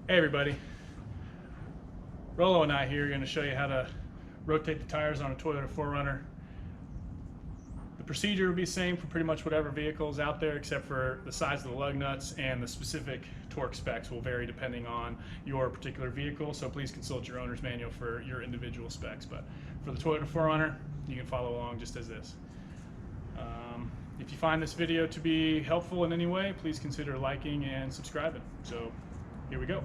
Hey everybody, Rollo and I here are going to show you how to rotate the tires on a Toyota 4Runner. The procedure will be the same for pretty much whatever vehicle is out there, except for the size of the lug nuts and the specific torque specs will vary depending on your particular vehicle, so please consult your owner's manual for your individual specs. But for the Toyota 4Runner, you can follow along just as this. If you find this video to be helpful in any way, please consider liking and subscribing. So here we go.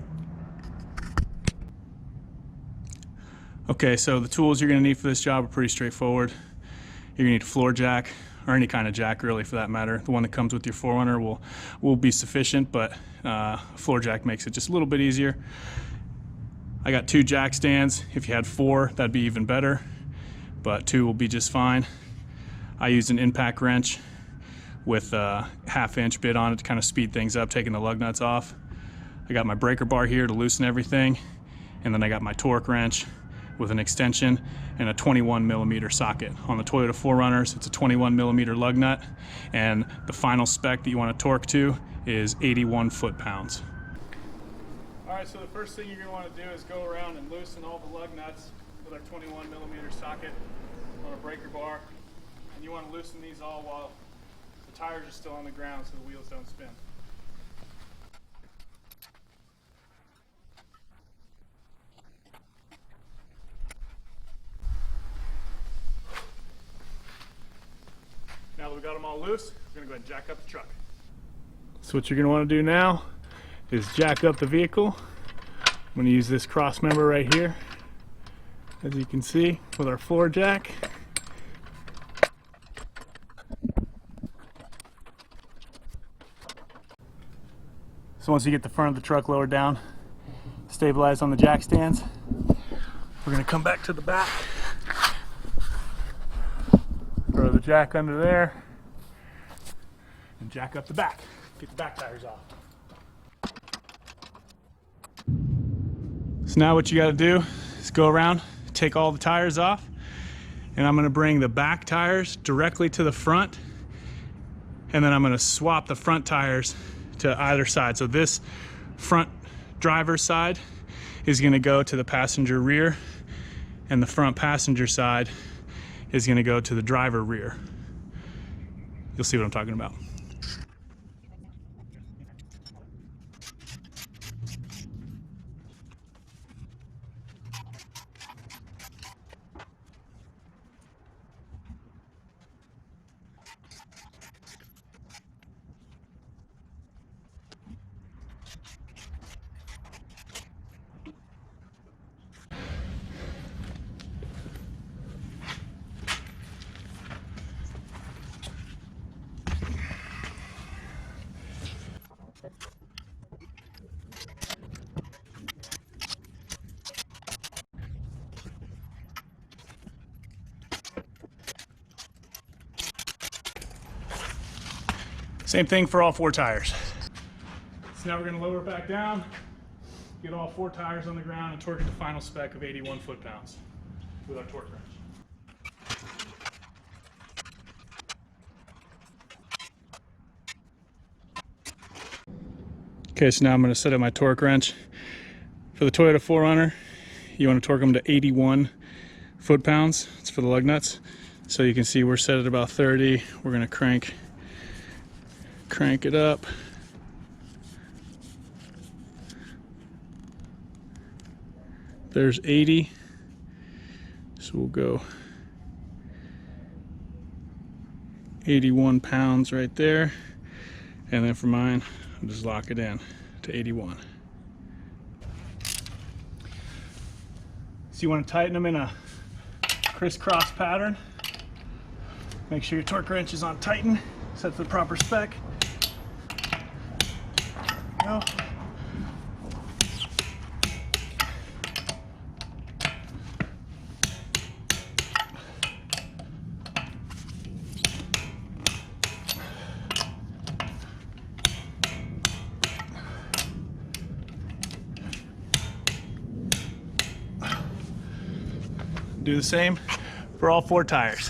Okay, so the tools you're going to need for this job are pretty straightforward. You're going to need a floor jack, or any kind of jack really for that matter. The one that comes with your 4Runner will be sufficient, but a floor jack makes it just a little bit easier. I got 2 jack stands. If you had 4, that'd be even better, but 2 will be just fine. I used an impact wrench with a 1/2 inch bit on it to kind of speed things up, taking the lug nuts off. I got my breaker bar here to loosen everything, and then I got my torque wrench with an extension and a 21mm socket. On the Toyota 4Runners, it's a 21mm lug nut, and the final spec that you want to torque to is 81 foot-pounds. Alright, so the first thing you're going to want to do is go around and loosen all the lug nuts with our 21mm socket on a breaker bar, and you want to loosen these all while the tires are still on the ground so the wheels don't spin. Now that we got them all loose, we're going to go ahead and jack up the truck. So what you're going to want to do now is jack up the vehicle. I'm going to use this cross member right here, as you can see, with our floor jack. So once you get the front of the truck lowered down, stabilized on the jack stands, we're going to come back to the back. Throw the jack under there and jack up the back. Get the back tires off. So now what you got to do is go around, take all the tires off, and I'm going to bring the back tires directly to the front, and then I'm going to swap the front tires to either side. So this front driver's side is going to go to the passenger rear, and the front passenger side is going to go to the driver rear. You'll see what I'm talking about. Same thing for all 4 tires. So now we're going to lower it back down, get all 4 tires on the ground, and torque it to final spec of 81 foot-pounds with our torque wrench. Okay, so now I'm going to set up my torque wrench. For the Toyota 4Runner, you want to torque them to 81 foot-pounds. It's for the lug nuts. So you can see we're set at about 30. We're going to crank it up. There's 80. So we'll go 81 pounds right there. And then for mine, I'll just lock it in to 81. So you want to tighten them in a crisscross pattern. Make sure your torque wrench is on tighten, set to the proper spec. Go. Do the same for all 4 tires.